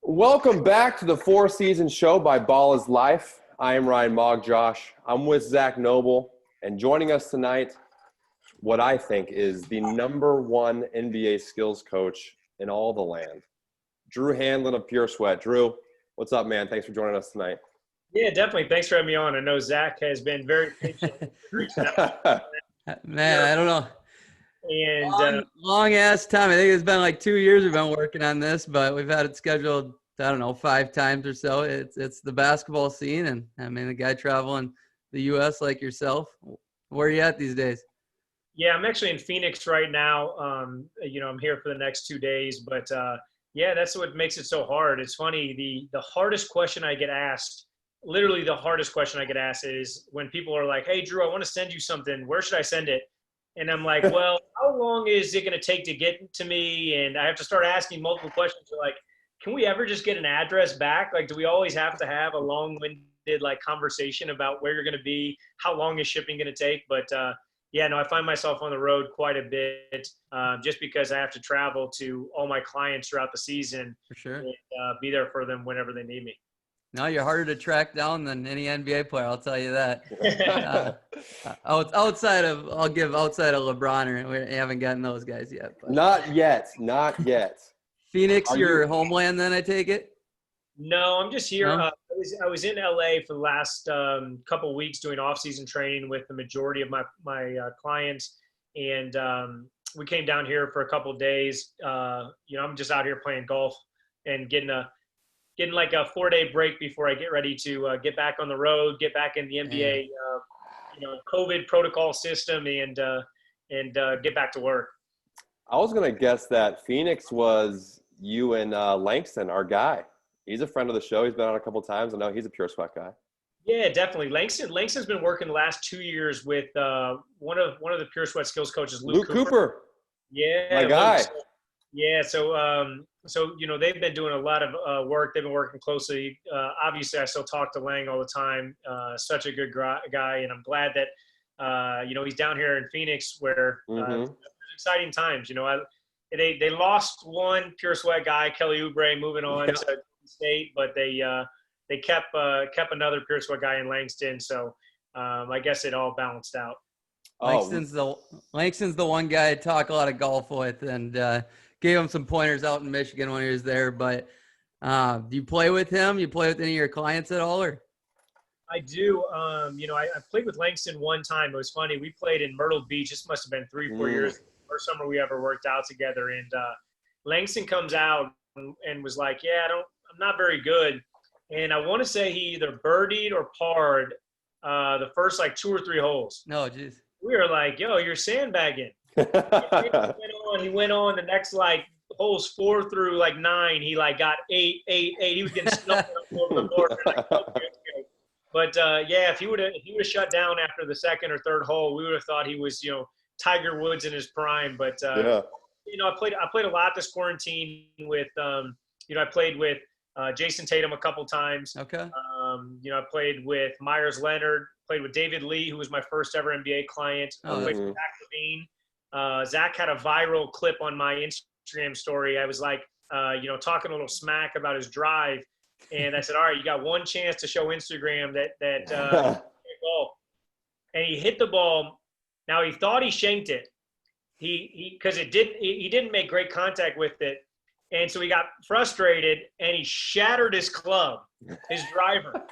Welcome back to the Four Seasons Show by BallisLife. I am Ryan Magdziarz. I'm with Zach Noble, and joining us tonight, what I think is the #1 NBA skills coach in all the land, Drew Hanlen of Pure Sweat. Drew, what's up, man? Thanks for joining us tonight. Yeah, definitely. Thanks for having me on. I know Zach has been very patient. Man, I don't know. And long ass time. I think it's been like 2 years we've been working on this, but we've had it scheduled, I don't know, 5 times or so. It's the basketball scene, and I mean, the guy traveling the U.S. like yourself. Where are you at these days? yeah, I'm actually in Phoenix right now. I'm here for the next 2 days, but yeah, that's what makes it so hard. It's funny. The hardest question I get asked, literally the hardest question I get asked, is when people are like, "Hey, Drew, I want to send you something. Where should I send it?" And I'm like, "Well, how long is it going to take to get to me?" And I have to start asking multiple questions. Like, can we ever just get an address back? Like, do we always have to have a long-winded conversation about where you're going to be? How long is shipping going to take? But yeah, no, I find myself on the road quite a bit just because I have to travel to all my clients throughout the season. For sure. And be there for them whenever they need me. No, you're harder to track down than any NBA player, I'll tell you that. Outside of LeBron, we haven't gotten those guys yet. But. Not yet. Phoenix, your homeland then, I take it? No, I'm just here. No? I was in LA for the last couple of weeks doing off-season training with the majority of my clients, and we came down here for a couple of days. I'm just out here playing golf and getting like a 4-day break before I get ready to get back on the road, get back in the NBA, COVID protocol system, and get back to work. I was going to guess that Phoenix was you and Langston, our guy. He's a friend of the show. He's been on a couple of times. I know he's a Pure Sweat guy. Yeah, definitely. Langston's been working the last 2 years with one of the Pure Sweat skills coaches, Luke Cooper. Yeah, my guy. Yeah, so they've been doing a lot of work. They've been working closely. Obviously, I still talk to Lang all the time. Such a good guy, and I'm glad that he's down here in Phoenix, where there's exciting times. They lost one Pure Sweat guy, Kelly Oubre, moving on to State, but they kept another Pure Sweat guy in Langston. So I guess it all balanced out. Langston's the one guy I talk a lot of golf with, and gave him some pointers out in Michigan when he was there. But do you play with him? You play with any of your clients at all, or? I do. I played with Langston one time. It was funny. We played in Myrtle Beach. This must have been 3-4 years. First summer we ever worked out together. And Langston comes out and was like, "Yeah, I'm not very good." And I want to say he either birdied or parred the first 2 or 3 holes. No, jeez. We were like, "Yo, you're sandbagging." He went on the next holes 4 through 9. He got 8. He was getting stuck all over the board. But yeah, if he would have shut down after the second or third hole, we would have thought he was Tiger Woods in his prime. But I played a lot this quarantine with I played with Jason Tatum a couple times. Okay. I played with Leonard, played with David Lee, who was my first ever NBA client. I played with Zach Lavine. Zach had a viral clip on my Instagram story. I was talking a little smack about his drive. And I said, "All right, you got one chance to show Instagram that ball." And he hit the ball. Now he thought he shanked it. He didn't make great contact with it. And so he got frustrated and he shattered his club, his driver.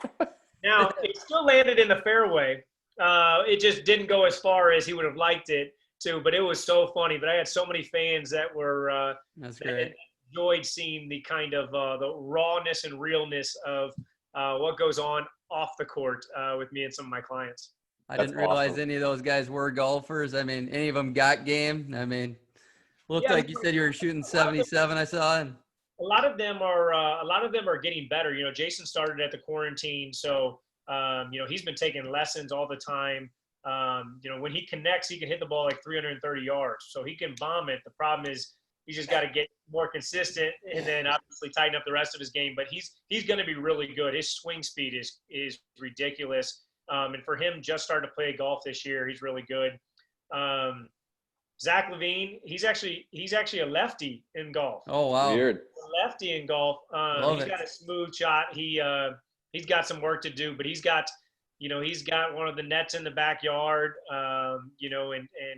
Now it still landed in the fairway. It just didn't go as far as he would have liked it to, but it was so funny. But I had so many fans that were that's great. Enjoyed seeing the kind of the rawness and realness of what goes on off the court with me and some of my clients. I didn't realize any of those guys were golfers. I mean, any of them got game. I mean, looked like you said you were shooting 77. I saw. And a lot of them are getting better. Jason started at the quarantine, so he's been taking lessons all the time. When he connects, he can hit the ball 330 yards, so he can bomb it. The problem is he's just got to get more consistent and then obviously tighten up the rest of his game. But he's going to be really good. His swing speed is ridiculous. And for him just starting to play golf this year, he's really good. Zach Lavine, he's actually a lefty in golf. Oh wow. Weird. A lefty in golf. He's got a smooth shot. He's got some work to do, but he's got one of the nets in the backyard, and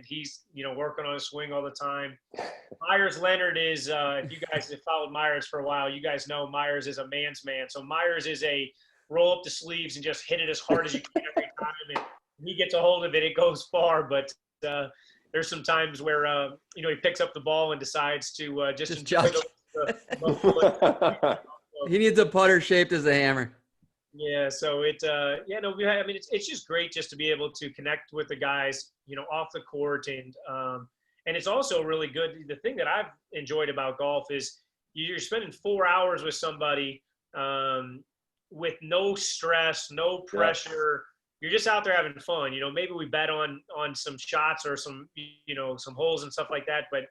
he's, working on his swing all the time. Leonard is, if you guys have followed Myers for a while, you guys know Myers is a man's man. So Myers is a roll up the sleeves and just hit it as hard as you can every time. And he gets a hold of it, it goes far. But there's some times where, he picks up the ball and decides to just enjoy He needs a putter shaped as a hammer. Yeah, so it's just great just to be able to connect with the guys, off the court, and it's also really good. The thing that I've enjoyed about golf is you're spending 4 hours with somebody with no stress, no pressure. You're just out there having fun. Maybe we bet on some shots or some holes and stuff like that, but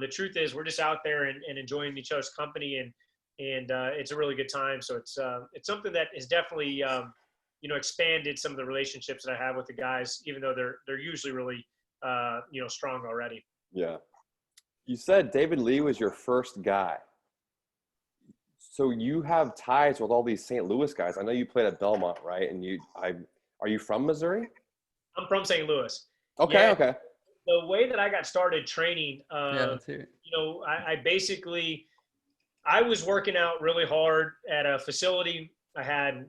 the truth is we're just out there and enjoying each other's company, and it's a really good time. So it's something that has definitely, expanded some of the relationships that I have with the guys, even though they're usually really, strong already. Yeah. You said David Lee was your first guy. So you have ties with all these St. Louis guys. I know you played at Belmont, right? And are you from Missouri? I'm from St. Louis. Okay. Yeah. Okay. The way that I got started training, I was working out really hard at a facility. I had,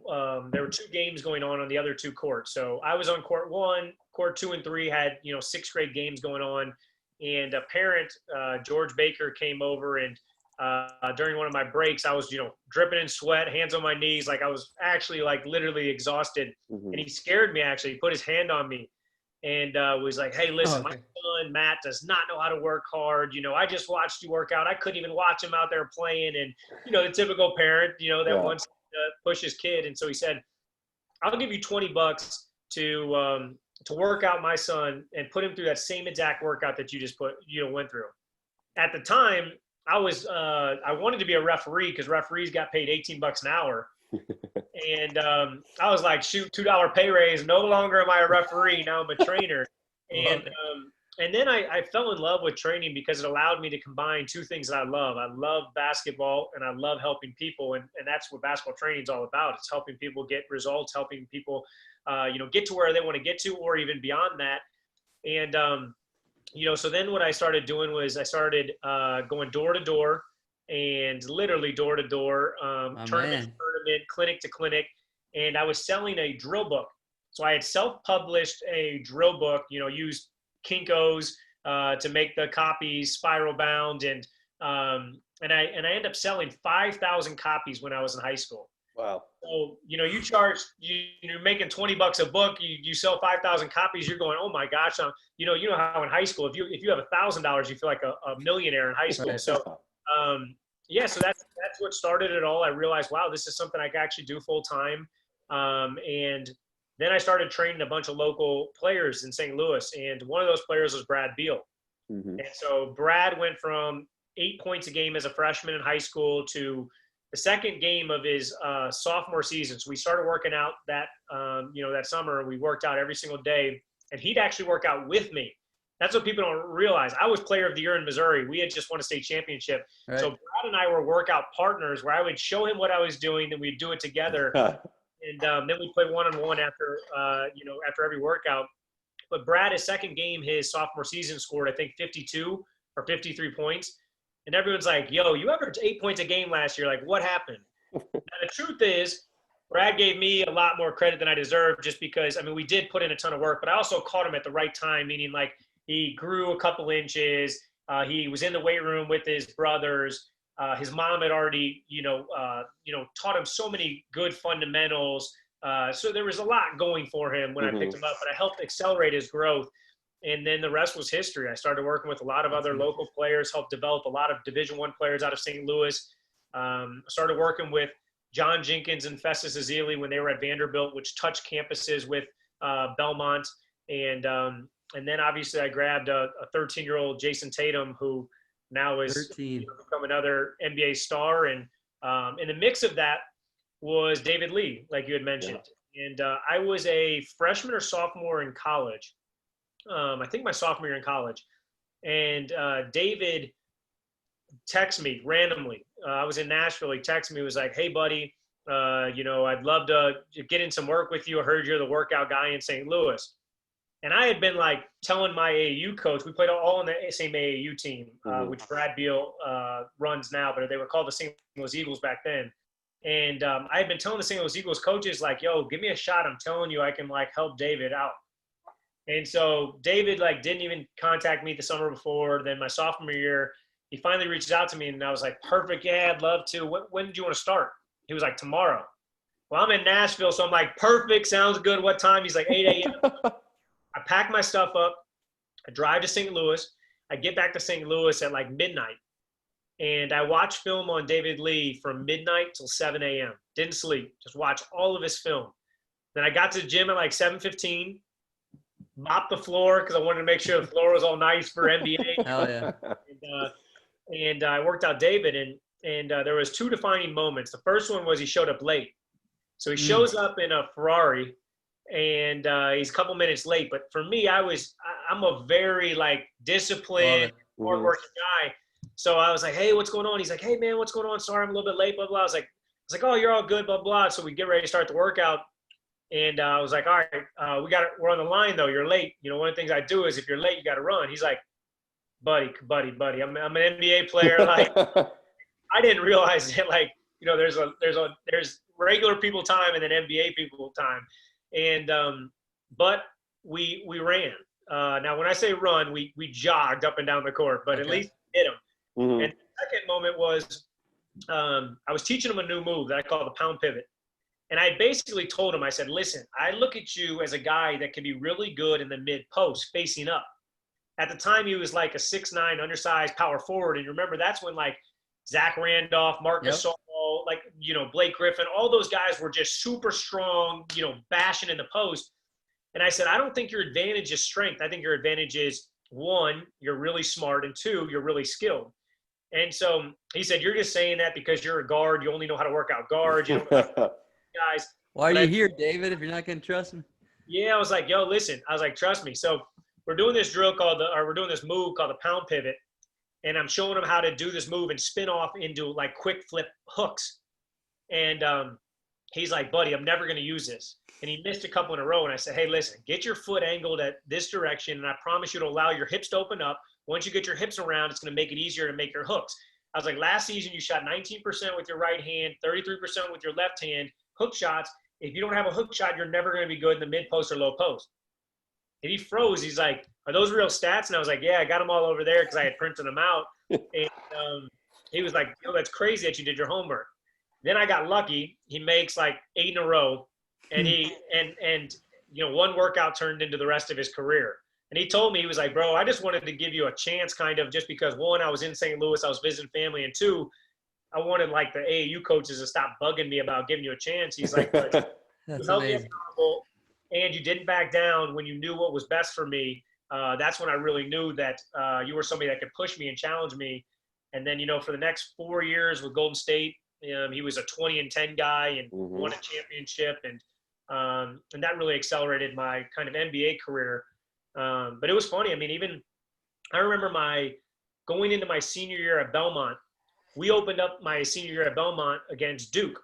there were 2 games going on the other 2 courts. So I was on court 1, court 2 and 3 had, 6th grade games going on. And a parent, George Baker, came over, and during one of my breaks, I was, dripping in sweat, hands on my knees. Like I was actually literally exhausted. Mm-hmm. And he scared me, actually. He put his hand on me and was like, hey, listen, my son, Matt, does not know how to work hard. I just watched you work out. I couldn't even watch him out there playing. And, the typical parent, that wants to push his kid. And so he said, I'll give you $20 to work out my son and put him through that same exact workout that you just went through. At the time, I wanted to be a referee because referees got paid $18 an hour. And I was like, shoot, $2 pay raise. No longer am I a referee. Now I'm a trainer. And then I fell in love with training because it allowed me to combine 2 things that I love. I love basketball and I love helping people. And that's what basketball training is all about. It's helping people get results, helping people, get to where they want to get to, or even beyond that. And, so then what I started doing was I started going door to door, and literally door to door, tournament to tournament, clinic to clinic. And I was selling a drill book. So I had self-published a drill book, used Kinko's to make the copies spiral bound. And I ended up selling 5,000 copies when I was in high school. Wow. So, you're making $20 a book, you sell 5,000 copies, you're going, oh my gosh. You know how in high school, if you have $1,000, you feel like a millionaire in high school. Right. So, so that's what started it all. I realized, wow, this is something I can actually do full time. And then I started training a bunch of local players in St. Louis. And one of those players was Brad Beal. Mm-hmm. And so Brad went from 8 points a game as a freshman in high school to the second game of his sophomore season. So we started working out that summer. We worked out every single day, and he'd actually work out with me. That's what people don't realize. I was player of the year in Missouri. We had just won a state championship. Right. So Brad and I were workout partners where I would show him what I was doing, then we'd do it together. And then we'd play one-on-one after every workout. But Brad, his second game, his sophomore season, scored, I think, 52 or 53 points. And everyone's like, yo, you averaged 8 points a game last year. Like, what happened? Now, the truth is, Brad gave me a lot more credit than I deserved just because, we did put in a ton of work, but I also caught him at the right time, meaning like he grew a couple inches. He was in the weight room with his brothers. His mom had already, taught him so many good fundamentals. So there was a lot going for him when I picked him up, but I helped accelerate his growth. And then the rest was history. I started working with a lot of other local players, helped develop a lot of Division I players out of St. Louis. Started working with John Jenkins and Festus Ezeli when they were at Vanderbilt, which touched campuses with Belmont. And then obviously I grabbed a 13-year-old Jason Tatum, who now is become another NBA star. And in the mix of that was David Lee, like you had mentioned. Yeah. And I was a freshman or sophomore in college. I think my sophomore year in college. And David texted me randomly. I was in Nashville. He texted me, he was like, hey, buddy, I'd love to get in some work with you. I heard you're the workout guy in St. Louis. And I had been like telling my AAU coach, we played all on the same AAU team, which Brad Beal runs now, but they were called the St. Louis Eagles back then. And I had been telling the St. Louis Eagles coaches, like, yo, give me a shot. I'm telling you, I can like help David out. And so David like didn't even contact me the summer before. Then my sophomore year, he finally reached out to me, and I was like, perfect. Yeah, I'd love to. When do you want to start? He was like, tomorrow. Well, I'm in Nashville, so I'm like, perfect. Sounds good. What time? He's like, 8 a.m. I pack my stuff up. I drive to St. Louis. I get back to St. Louis at like midnight. And I watched film on David Lee from midnight till 7 a.m. Didn't sleep. Just watched all of his film. Then I got to the gym at like 7:15. Mopped the floor because I wanted to make sure the floor was all nice for NBA. Hell yeah. And I worked out David, and there was two defining moments. The first one was he showed up late. So he shows up in a Ferrari, and he's a couple minutes late. But for me, I'm a very like disciplined, hardworking guy. So I was like, hey, what's going on? He's like, hey man, what's going on? Sorry, I'm a little bit late, blah, blah. I was like, oh, you're all good, blah, blah. So we get ready to start the workout. And I was like, all right, we're on the line though. You're late. One of the things I do is if you're late, you got to run. He's like, buddy. I'm an NBA player. Like, I didn't realize that, like, there's regular people time and then NBA people time. And, but we ran. Now when I say run, we jogged up and down the court, but at least we hit him. And the second moment was, I was teaching him a new move that I call the pound pivot. And I basically told him, I said, listen, I look at you as a guy that can be really good in the mid post facing up. At the time, he was like a 6'9", undersized power forward. And remember, that's when like Zach Randolph, Marc Gasol, like, Blake Griffin, all those guys were just super strong, bashing in the post. And I said, I don't think your advantage is strength. I think your advantage is, one, you're really smart, and two, you're really skilled. And so he said, you're just saying that because you're a guard. You only know how to work out guards. You don't know how to guys. Why are you here, David, if you're not going to trust me? Yeah, I was like, yo, listen. I was like, trust me. So we're doing this drill we're doing this move called the pound pivot. And I'm showing him how to do this move and spin off into like quick flip hooks. And he's like, buddy, I'm never going to use this. And he missed a couple in a row. And I said, hey, listen, get your foot angled at this direction. And I promise you to allow your hips to open up. Once you get your hips around, it's going to make it easier to make your hooks. I was like, last season, you shot 19% with your right hand, 33% with your left hand, hook shots. If you don't have a hook shot, you're never going to be good in the mid post or low post. And he froze. He's like, are those real stats? And I was like, yeah, I got them all over there because I had printed them out. And he was like, oh, that's crazy that you did your homework. Then I got lucky. He makes like 8 in a row. And one workout turned into the rest of his career. And he told me, he was like, bro, I just wanted to give you a chance kind of just because, one, I was in St. Louis, I was visiting family, and two, I wanted like the AAU coaches to stop bugging me about giving you a chance. He's like, that's amazing. And you didn't back down when you knew what was best for me. That's when I really knew that you were somebody that could push me and challenge me. And then, for the next 4 years with Golden State, he was a 20-10 guy and won a championship. And that really accelerated my kind of NBA career. But it was funny. I mean, I remember going into my senior year at Belmont. We opened up my senior year at Belmont against Duke,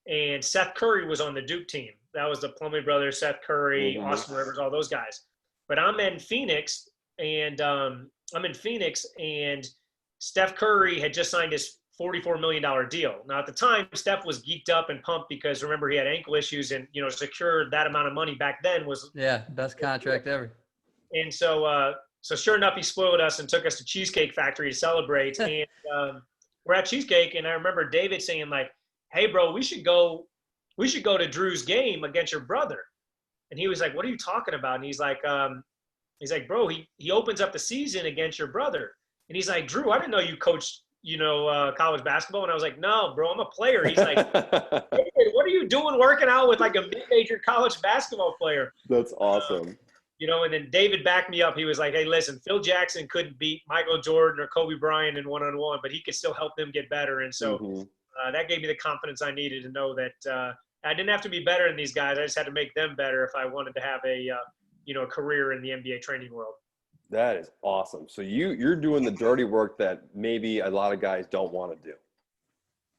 and Seth Curry was on the Duke team. That was the Plumlee brothers, Seth Curry, Austin Rivers, all those guys. But I'm in Phoenix, and Steph Curry had just signed his $44 million deal. Now, at the time, Steph was geeked up and pumped because, remember, he had ankle issues, and, secured that amount of money back then was – yeah, best contract ever. And so sure enough, he spoiled us and took us to Cheesecake Factory to celebrate. And we're at Cheesecake, and I remember David saying, like, hey, bro, we should go to Drew's game against your brother. And he was like, what are you talking about? And he's like, bro, he opens up the season against your brother. And he's like, Drew, I didn't know you coached, college basketball. And I was like, no, bro, I'm a player. He's like, hey, what are you doing working out with like a mid-major college basketball player? That's awesome. And then David backed me up. He was like, hey, listen, Phil Jackson couldn't beat Michael Jordan or Kobe Bryant in one-on-one, but he could still help them get better. And so that gave me the confidence I needed to know that I didn't have to be better than these guys. I just had to make them better if I wanted to have a career in the NBA training world. That is awesome. So you're doing the dirty work that maybe a lot of guys don't want to do.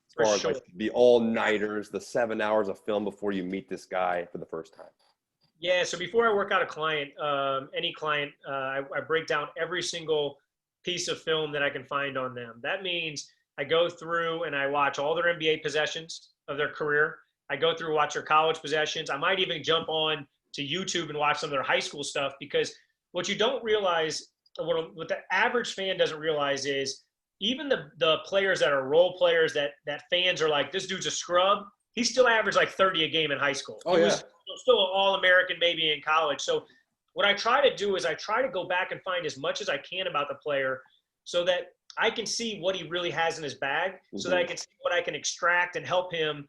As far as like the all-nighters, the 7 hours of film before you meet this guy for the first time. Yeah, so before I work out a client, any client, I break down every single piece of film that I can find on them. That means I go through and I watch all their NBA possessions of their career. I go through, watch their college possessions. I might even jump on to YouTube and watch some of their high school stuff, because what you don't realize, what the average fan doesn't realize is even the players that are role players that fans are like, this dude's a scrub, he still averaged like 30 a game in high school. Oh, he yeah. was still an All-American maybe in college. So what I try to do is I try to go back and find as much as I can about the player so that I can see what he really has in his bag, so that I can see what I can extract and help him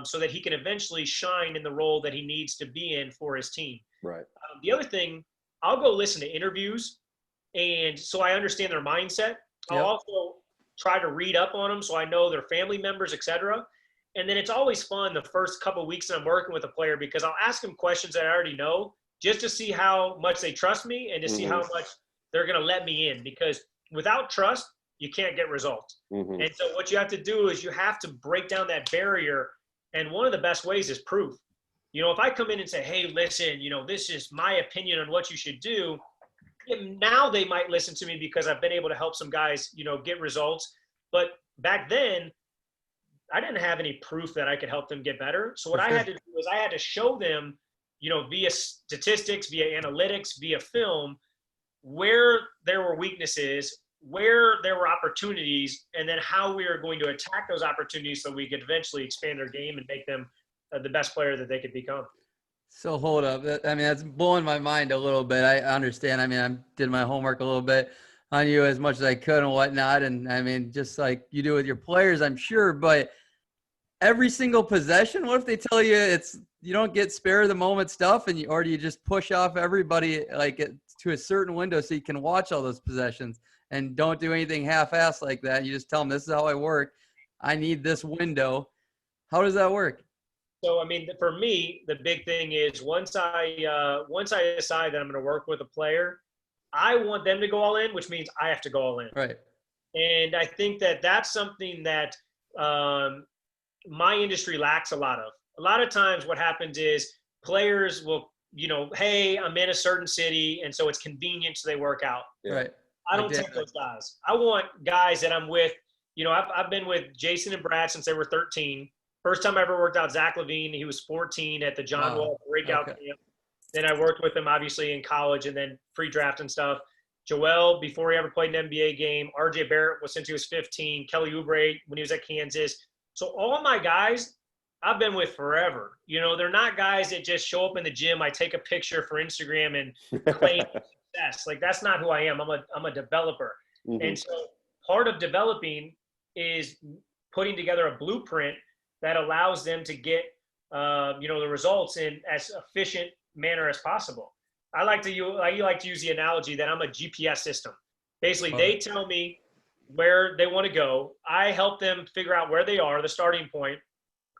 so that he can eventually shine in the role that he needs to be in for his team. Right. The other thing, I'll go listen to interviews, and so I understand their mindset. I'll also try to read up on them so I know their family members, etc. And then it's always fun the first couple of weeks that I'm working with a player, because I'll ask them questions that I already know just to see how much they trust me and to see how much they're going to let me in, because without trust, you can't get results. And so what you have to do is you have to break down that barrier. And one of the best ways is proof. You know, if I come in and say, hey, listen, you know, this is my opinion on what you should do, now they might listen to me because I've been able to help some guys, you know, get results. But back then, I didn't have any proof that I could help them get better. So what I had to do is I had to show them, you know, via statistics, via analytics, via film, where there were weaknesses, where there were opportunities, and then how we are going to attack those opportunities so we could eventually expand their game and make them the best player that they could become. So hold up. I mean, that's blowing my mind a little bit. I understand. I mean, I did my homework a little bit on you as much as I could and whatnot. And I mean, just like you do with your players, I'm sure, but every single possession, what if they tell you you don't get spare of the moment stuff, and or do you just push off everybody like to a certain window so you can watch all those possessions and don't do anything half-assed like that? You just tell them, this is how I work. I need this window. How does that work? So, I mean, for me, the big thing is once I decide that I'm going to work with a player, I want them to go all in, which means I have to go all in. Right. And I think that that's something that my industry lacks a lot of. A lot of times what happens is players will, you know, hey, I'm in a certain city, and so it's convenient, so they work out. Right. I don't take those guys. I want guys that I'm with. You know, I've been with Jason and Brad since they were 13. First time I ever worked out Zach Lavine, he was 14 at the John Wall breakout camp. Then I worked with him obviously in college and then pre-draft and stuff. Joel, before he ever played an NBA game. RJ Barrett was since he was 15. Kelly Oubre when he was at Kansas. So all of my guys I've been with forever. You know, they're not guys that just show up in the gym. I take a picture for Instagram and claim success. Like, that's not who I am. I'm a developer. And so part of developing is putting together a blueprint that allows them to get, you know, the results in as efficient manner as possible. I like to use the analogy that I'm a GPS system. Basically, they tell me where they want to go. I help them figure out where they are, the starting point.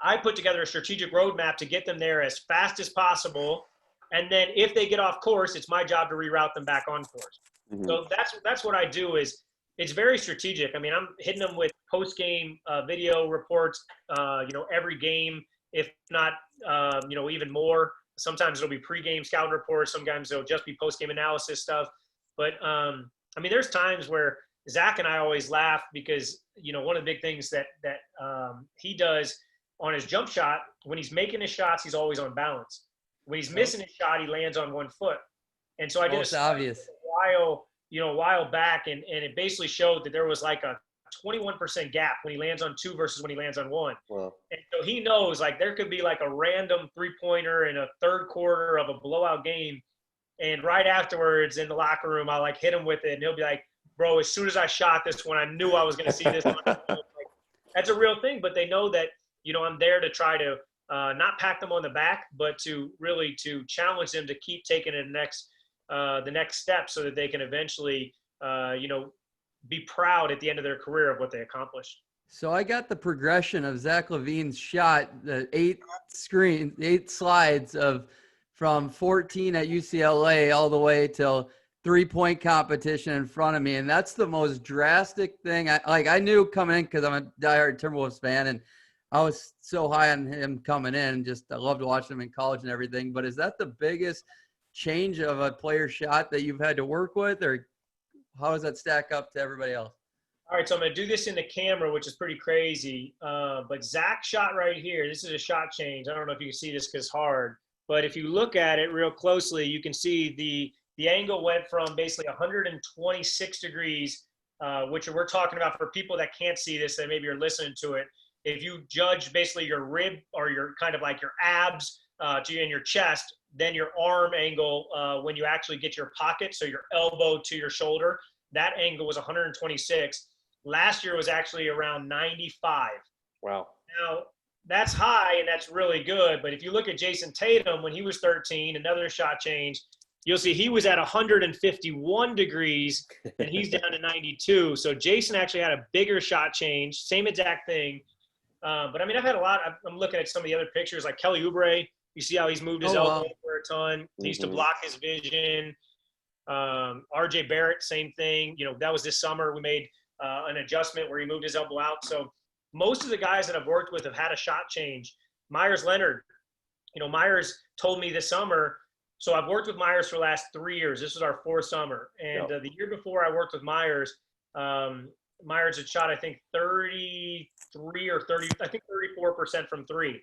I put together a strategic roadmap to get them there as fast as possible. And then if they get off course, it's my job to reroute them back on course. So that's what I do. Is it's very strategic. I mean, I'm hitting them with post-game video reports, you know, every game, if not, you know, even more. Sometimes it'll be pre-game scout reports. Sometimes it'll just be post-game analysis stuff. But, I mean, there's times where Zach and I always laugh because, you know, one of the big things that he does on his jump shot, when he's making his shots, he's always on balance. When he's missing his shot, he lands on one foot. And so I did a while back, and it basically showed that there was like a 21% gap when he lands on two versus when he lands on one. Wow. And so he knows, like, there could be like a random three-pointer in a third quarter of a blowout game, and right afterwards in the locker room, I'll like hit him with it, and he'll be like, bro, as soon as I shot this one, I knew I was going to see this one. Like, that's a real thing, but they know that, you know, I'm there to try to not pat them on the back, but to really to challenge them to keep taking it the next step so that they can eventually, you know, be proud at the end of their career of what they accomplished. So I got the progression of Zach Lavine's shot, the 8 slides of from 14 at UCLA all the way till 3-point competition in front of me. And that's the most drastic thing. I knew coming in because I'm a diehard Timberwolves fan, and I was so high on him coming in. Just I loved watching him in college and everything. But is that the biggest change of a player shot that you've had to work with, or how does that stack up to everybody else? All right, so I'm going to do this in the camera, which is pretty crazy. But Zach shot right here. This is a shot change. I don't know if you can see this because it's hard. But if you look at it real closely, you can see the angle went from basically 126 degrees, which we're talking about for people that can't see this, that maybe you're listening to it. If you judge basically your rib or your kind of like your abs in your chest, then your arm angle when you actually get your pocket, so your elbow to your shoulder, that angle was 126. Last year was actually around 95. Wow. Now, that's high and that's really good. But if you look at Jason Tatum when he was 13, another shot change, you'll see he was at 151 degrees and he's down to 92. So Jason actually had a bigger shot change, same exact thing. But I mean, I've had a lot. I'm looking at some of the other pictures, like Kelly Oubre. You see how he's moved his elbow for a ton. He used to block his vision. RJ Barrett, same thing. You know, that was this summer. We made an adjustment where he moved his elbow out. So most of the guys that I've worked with have had a shot change. Leonard, you know, Myers told me this summer. So I've worked with Myers for the last 3 years. This is our 4th summer. And the year before I worked with Myers, Myers had shot, I think, 33 or 30, I think 34% from 3.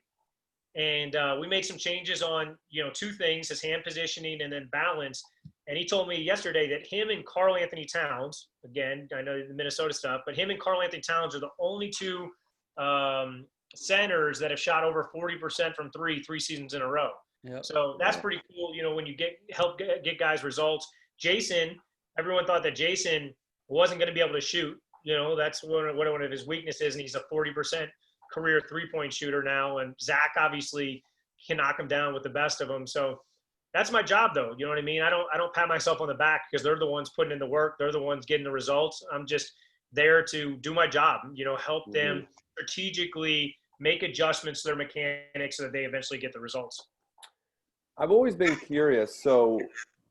And we made some changes on, you know, 2 things, his hand positioning and then balance. And he told me yesterday that him and Karl Anthony Towns, again, I know the Minnesota stuff, but him and Karl Anthony Towns are the only 2 centers that have shot over 40% from 3 seasons in a row. Yep. So that's pretty cool, you know, when you help get guys results. Jason, everyone thought that Jason wasn't going to be able to shoot. You know, that's one of his weaknesses, and he's a 40% career 3-point shooter now. And Zach obviously can knock him down with the best of them. So that's my job, though. You know what I mean? I don't pat myself on the back because they're the ones putting in the work. They're the ones getting the results. I'm just there to do my job, you know, help them strategically make adjustments to their mechanics so that they eventually get the results. I've always been curious. So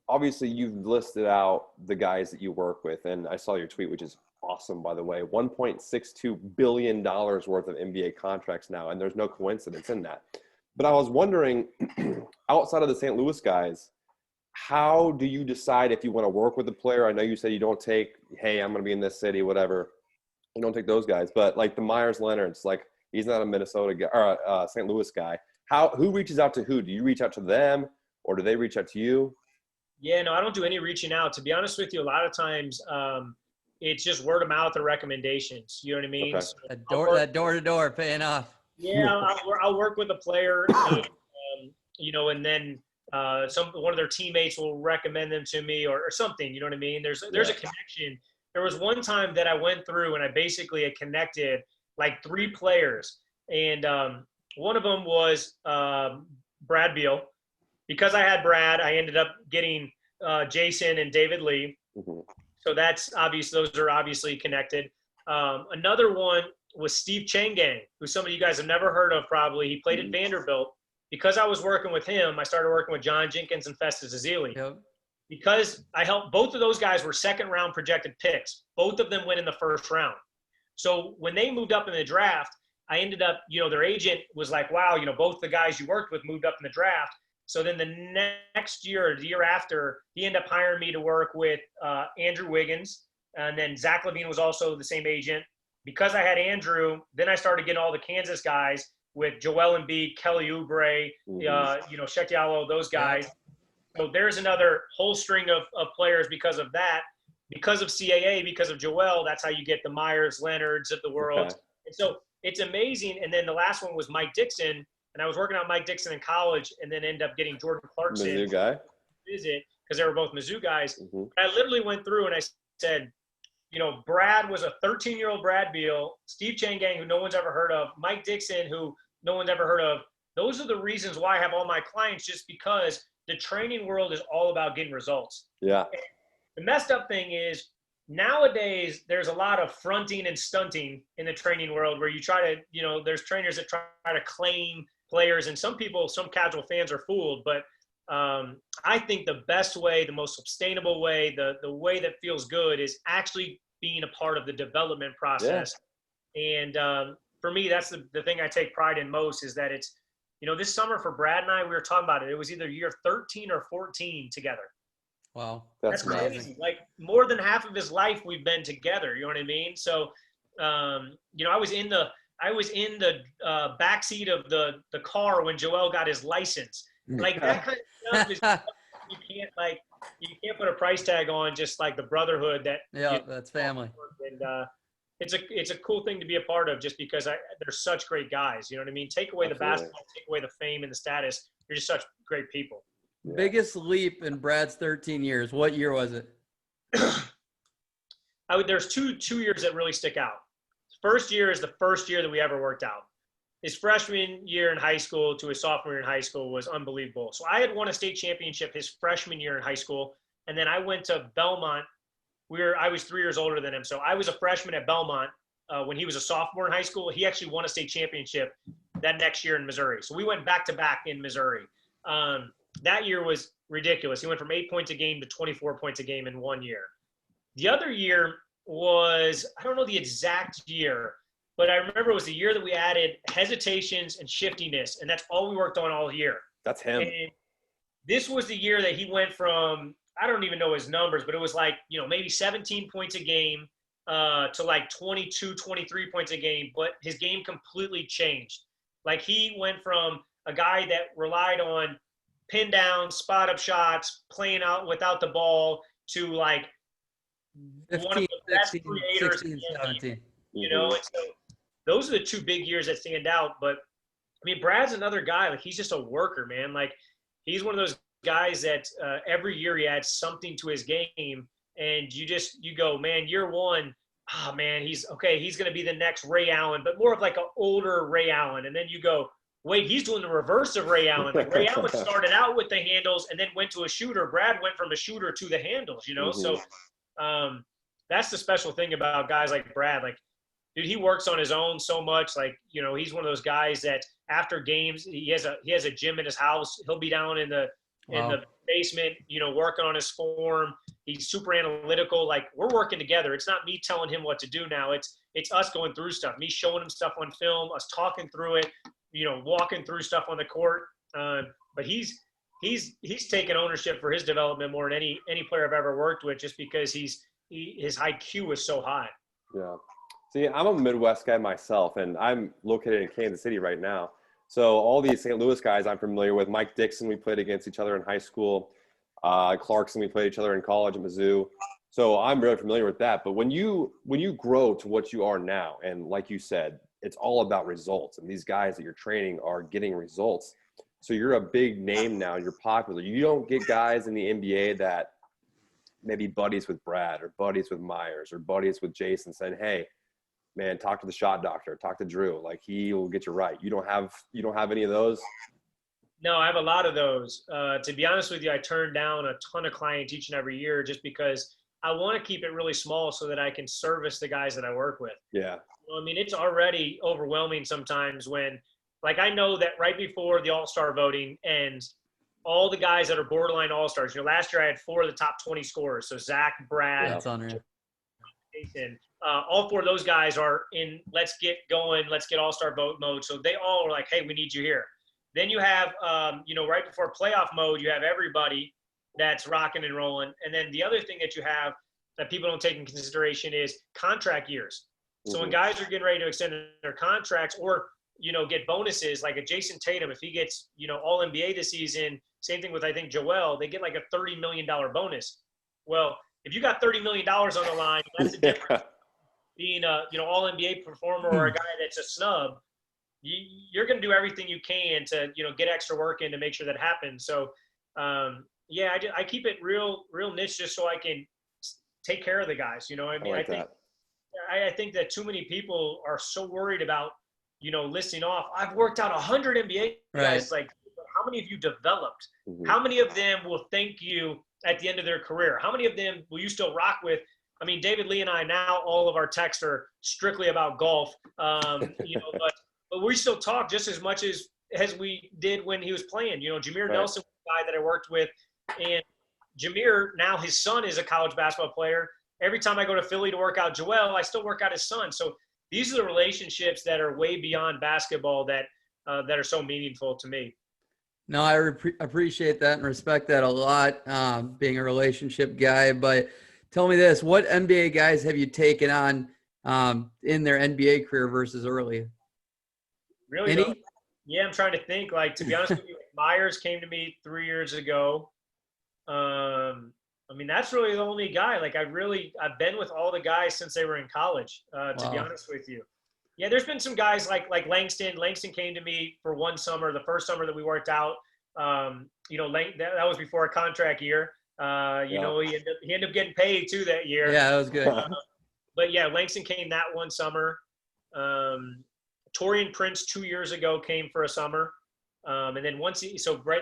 obviously you've listed out the guys that you work with, and I saw your tweet, which is awesome, by the way. $1.62 billion worth of NBA contracts now, and there's no coincidence in that. But I was wondering, outside of the St. Louis guys, how do you decide if you want to work with a player? I know you said you don't take, hey, I'm going to be in this city, whatever. You don't take those guys. But like the Myers-Leonards, like he's not a Minnesota guy or a St. Louis guy. Who reaches out to who? Do you reach out to them, or do they reach out to you? Yeah, no, I don't do any reaching out. To be honest with you, a lot of times it's just word of mouth or recommendations. You know what I mean? Okay. So that door-to-door paying off. Yeah, I'll work with a player, and, you know, and then one of their teammates will recommend them to me or something. You know what I mean? There's a connection. There was one time that I went through and I basically had connected like 3 players, and one of them was Brad Beal. Because I had Brad, I ended up getting Jason and David Lee. So that's obvious. Those are obviously connected. Another one was Steve Changang, who some of you guys have never heard of probably. He played at Vanderbilt. Because I was working with him, I started working with John Jenkins and Festus Ezeli. Yep. Because I helped, both of those guys were second-round projected picks. Both of them went in the first round. So when they moved up in the draft, I ended up, you know, their agent was like, wow, you know, both the guys you worked with moved up in the draft. So then the next year or the year after, he ended up hiring me to work with Andrew Wiggins. And then Zach Lavine was also the same agent. Because I had Andrew, then I started getting all the Kansas guys with Joel Embiid, Kelly Oubre, you know, Sheck Diallo, those guys. So there's another whole string of players because of that. Because of CAA, because of Joel, that's how you get the Myers, Leonards of the world. Okay. And so it's amazing. And then the last one was Mike Dixon. And I was working out Mike Dixon in college and then ended up getting Jordan Clarkson. Mizzou guy. Visit, because they were both Mizzou guys. I literally went through and I said, you know, Brad was a 13-year-old Brad Beal, Steve Changang, who no one's ever heard of, Mike Dixon, who no one's ever heard of. Those are the reasons why I have all my clients, just because the training world is all about getting results. Yeah. And the messed up thing is nowadays there's a lot of fronting and stunting in the training world where you try to, you know, there's trainers that try to claim players, and some people, some casual fans are fooled, but I think the best way, the most sustainable way, the way that feels good is actually being a part of the development process. Yeah. And for me, that's the thing I take pride in most is that it's, this summer for Brad and I, we were talking about it. It was either year 13 or 14 together. Wow. That's crazy. Like more than half of his life we've been together. You know what I mean? So, I was in the backseat of the car when Joel got his license. Like that kind of stuff is you can't put a price tag on, just like the brotherhood that that's family. And it's a cool thing to be a part of, just because they're such great guys. You know what I mean? Take away the basketball, take away the fame and the status. You're just such great people. Yeah. Biggest leap in Brad's 13 years. What year was it? There's two years that really stick out. First year is the first year that we ever worked out. His freshman year in high school to his sophomore year in high school was unbelievable. So I had won a state championship his freshman year in high school, and then I went to Belmont. I was 3 years older than him, so I was a freshman at Belmont when he was a sophomore in high school. He actually won a state championship that next year in Missouri. So we went back to back in Missouri. That year was ridiculous. He went from 8 points a game to 24 points a game in 1 year. The other year was, I don't know the exact year, but I remember it was the year that we added hesitations and shiftiness, and that's all we worked on all year. That's him. And this was the year that he went from, I don't even know his numbers, but it was like, maybe 17 points a game to like 22, 23 points a game, but his game completely changed. Like he went from a guy that relied on pin down, spot up shots, playing out without the ball, to like 15, one of the best 16, creators 16, 17. And so those are the two big years that stand out. But I mean, Brad's another guy, like he's just a worker, man. Like he's one of those guys that every year he adds something to his game, and you go, man, year one, man, he's going to be the next Ray Allen, but more of like an older Ray Allen. And then you go, wait, he's doing the reverse of Ray Allen. Like Ray Allen started out with the handles and then went to a shooter. Brad went from a shooter to the handles, So that's the special thing about guys like Brad. Like, dude, he works on his own so much. Like, he's one of those guys that after games, he has a gym in his house. He'll be down in the basement, working on his form. He's super analytical. Like, we're working together. It's not me telling him what to do now. It's us going through stuff, me showing him stuff on film, us talking through it, walking through stuff on the court. But he's taken ownership for his development more than any player I've ever worked with, just because his IQ is so high. Yeah. See, I'm a Midwest guy myself, and I'm located in Kansas City right now. So all these St. Louis guys I'm familiar with. Mike Dixon, we played against each other in high school. Clarkson, we played each other in college at Mizzou. So I'm really familiar with that. But when you grow to what you are now, and like you said, it's all about results. And these guys that you're training are getting results. So you're a big name now. You're popular. You don't get guys in the NBA that maybe buddies with Brad or buddies with Myers or buddies with Jason saying, hey, man, talk to the shot doctor, talk to Drew. Like, he will get you right. You don't have any of those? No, I have a lot of those. To be honest with you, I turn down a ton of clients each and every year just because I want to keep it really small so that I can service the guys that I work with. Yeah. I mean, it's already overwhelming sometimes when, like, I know that right before the All-Star voting ends, all the guys that are borderline All-Stars, last year I had 4 of the top 20 scorers. So Zach, Brad, that's unreal. Jason, all 4 of those guys are in, let's get going, let's get All-Star vote mode. So they all are like, hey, we need you here. Then you have, right before playoff mode, you have everybody that's rocking and rolling. And then the other thing that you have that people don't take in consideration is contract years. So when guys are getting ready to extend their contracts or, get bonuses, like a Jason Tatum, if he gets, all NBA this season, same thing with, I think, Joel, they get like a $30 million bonus. Well, if you got $30 million on the line, that's the difference. Being a, all NBA performer or a guy that's a snub, you're going to do everything you can to, get extra work in to make sure that happens. So, I keep it real niche just so I can take care of the guys. I think that too many people are so worried about, listing off. I've worked out 100 NBA guys. Like, how many of you developed? How many of them will thank you at the end of their career? How many of them will you still rock with? I mean, David Lee and I, now all of our texts are strictly about golf, but we still talk just as much as we did when he was playing. Jameer Nelson was a guy that I worked with. And Jameer, now his son is a college basketball player. Every time I go to Philly to work out Joel, I still work out his son. So these are the relationships that are way beyond basketball that are so meaningful to me. No, I appreciate that and respect that a lot, being a relationship guy. But tell me this, what NBA guys have you taken on in their NBA career versus early? Really? Any? Yeah, I'm trying to think. Like, to be honest with you, Myers came to me 3 years ago. I mean, that's really the only guy. Like, I've been with all the guys since they were in college, to be honest with you. Yeah, there's been some guys like Langston. Langston came to me for one summer, the first summer that we worked out. You know, that was before a contract year. You know, he ended up getting paid too that year. Yeah, that was good. But yeah, Langston came that one summer. Torian Prince 2 years ago came for a summer. And then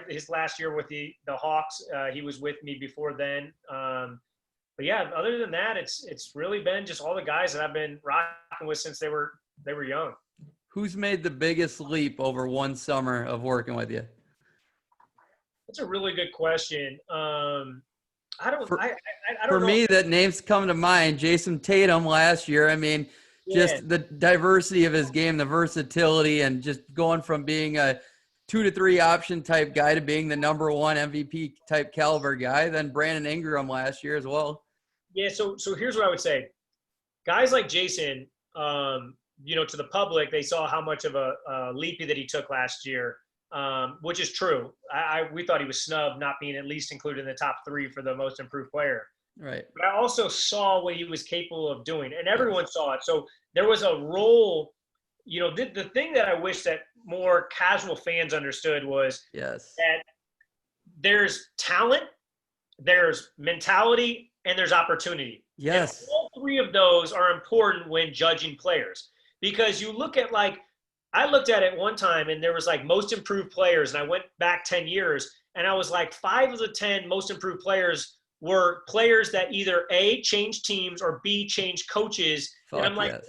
his last year with the Hawks, he was with me before then. But yeah, other than that, it's really been just all the guys that I've been rocking with since they were young. Who's made the biggest leap over one summer of working with you? That's a really good question. I don't For know. me, that names come to mind. Jason Tatum last year. I mean, just the diversity of his game, the versatility, and just going from being a 2 to 3 option type guy to being the number one MVP type caliber guy. Then Brandon Ingram last year as well. Yeah. So here's what I would say. Guys like Jason, you know, to the public, they saw how much of a leap that he took last year, which is true. We thought he was snubbed, not being at least included in the top 3 for the most improved player. Right. But I also saw what he was capable of doing, and everyone saw it. So there was a role, you know, the thing that I wish that more casual fans understood was that there's talent, there's mentality, and there's opportunity. Yes. And all 3 of those are important when judging players, because you look at, like, I looked at it one time and there was like most improved players, and I went back 10 years and I was like 5 of the 10 most improved players were players that either A, changed teams, or B, changed coaches. And I'm like,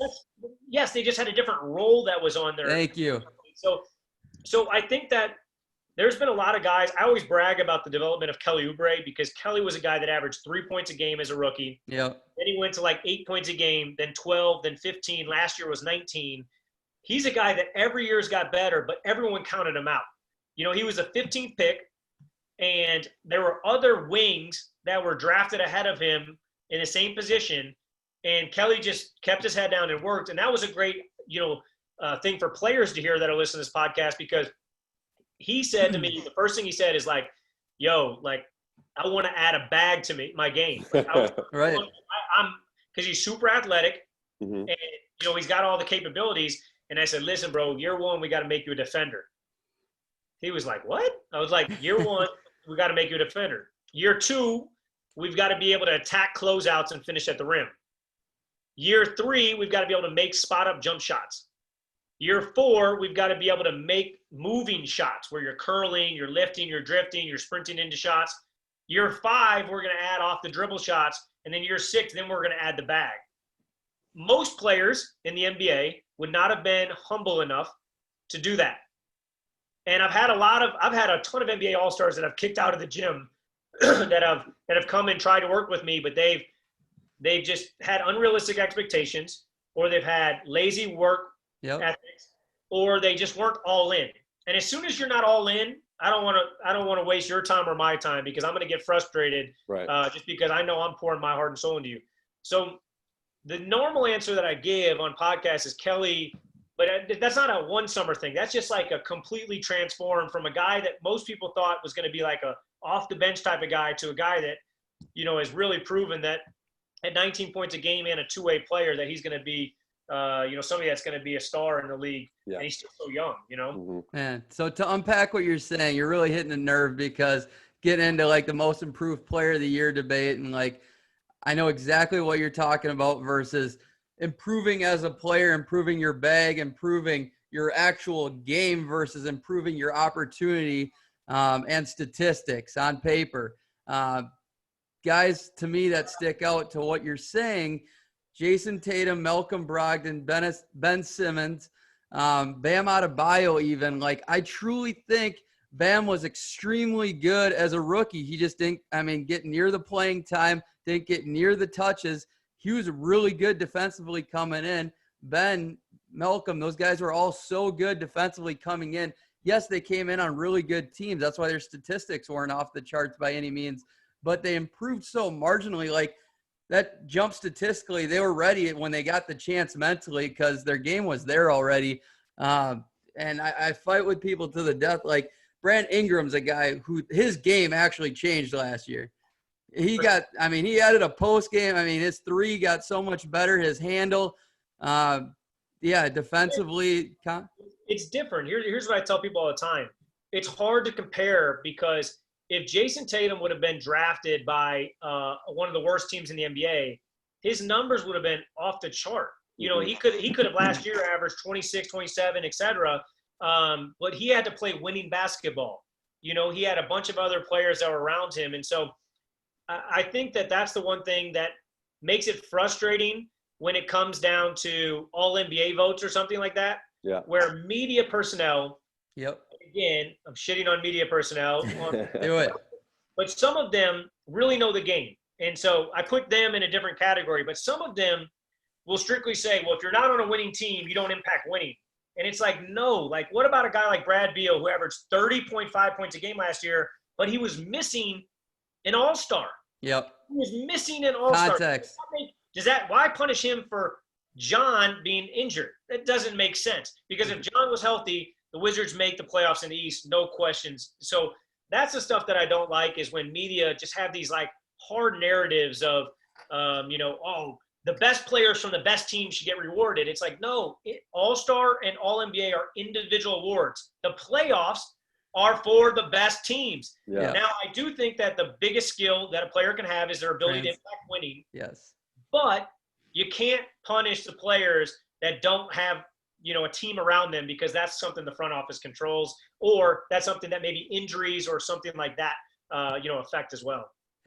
yes, they just had a different role that was on there. Thank you. So I think that there's been a lot of guys. I always brag about the development of Kelly Oubre, because Kelly was a guy that averaged 3 points a game as a rookie. Yep. Then he went to like 8 points a game, then 12, then 15. Last year was 19. He's a guy that every year's got better, but everyone counted him out. You know, he was a 15th pick, and there were other wings that were drafted ahead of him in the same position, and Kelly just kept his head down and worked. And that was a great, you know, thing for players to hear that are listening to this podcast, because he said to me, the first thing he said is like, yo, like, I want to add a bag to my game. Like, right. Because he's super athletic, Mm-hmm. and, you know, he's got all the capabilities. And I said, listen, bro, year 1, we got to make you a defender. He was like, what? I was like, year 1, we got to make you a defender. Year 2, we've got to be able to attack closeouts and finish at the rim. Year 3, we've got to be able to make spot-up jump shots. Year 4, we've got to be able to make moving shots where you're curling, you're lifting, you're drifting, you're sprinting into shots. Year 5, we're going to add off the dribble shots. And then year 6, then we're going to add the bag. Most players in the NBA would not have been humble enough to do that. And I've had a ton of NBA All-Stars that I've kicked out of the gym that have come and tried to work with me, but they've just had unrealistic expectations, or they've had lazy work ethics, or they just weren't all in. And as soon as you're not all in, I don't want to waste your time or my time, because I'm going to get frustrated, just because I know I'm pouring my heart and soul into you. So the normal answer that I give on podcasts is Kelly, but that's not a one summer thing. That's just like a completely transformed from a guy that most people thought was going to be like a off the bench type of guy to a guy that, you know, has really proven that at 19 points a game and a 2-way player that he's going to be, you know, somebody that's going to be a star in the league. Yeah. And he's still so young, you know? Mm-hmm. Man, so to unpack what you're saying, you're really hitting a nerve, because getting into like the most improved player of the year debate, and like, I know exactly what you're talking about versus improving as a player, improving your bag, improving your actual game versus improving your opportunity and statistics on paper. Guys, to me, that stick out to what you're saying, Jason Tatum, Malcolm Brogdon, Ben Simmons, Bam Adebayo even. Like, I truly think Bam was extremely good as a rookie. He just didn't, get near the playing time, didn't get near the touches. He was really good defensively coming in. Ben, Malcolm, those guys were all so good defensively coming in. Yes, they came in on really good teams. That's why their statistics weren't off the charts by any means, but they improved so marginally. Like that jump statistically, they were ready when they got the chance mentally because their game was there already. And I fight with people to the death. Like Brand Ingram's a guy who his game actually changed last year. He added a post game. His three got so much better. His handle, defensively. It's different. Here's what I tell people all the time. It's hard to compare because if Jason Tatum would have been drafted by one of the worst teams in the NBA, his numbers would have been off the chart. You know, he could have last year averaged 26, 27, et cetera. But he had to play winning basketball. You know, he had a bunch of other players that were around him. And so I think that's the one thing that makes it frustrating when it comes down to all NBA votes or something like that. Yeah. Where media personnel, Yep. Again, I'm shitting on media personnel. Do it. But some of them really know the game. And so I put them in a different category. But some of them will strictly say, well, if you're not on a winning team, you don't impact winning. And it's like, no. Like, what about a guy like Brad Beal who averaged 30.5 points a game last year, but he was missing an all-star? Yep. He was missing an all-star. Context. Why punish him for John being injured? That doesn't make sense. Because if John was healthy, the Wizards make the playoffs in the East, no questions. So that's the stuff that I don't like is when media just have these like hard narratives of, the best players from the best team should get rewarded. It's like, no, All-Star and All-NBA are individual awards. The playoffs are for the best teams. Yeah. Now, I do think that the biggest skill that a player can have is their ability to impact winning. Yes. But you can't punish the players that don't have, a team around them because that's something the front office controls, or that's something that maybe injuries or something like that, affect as well.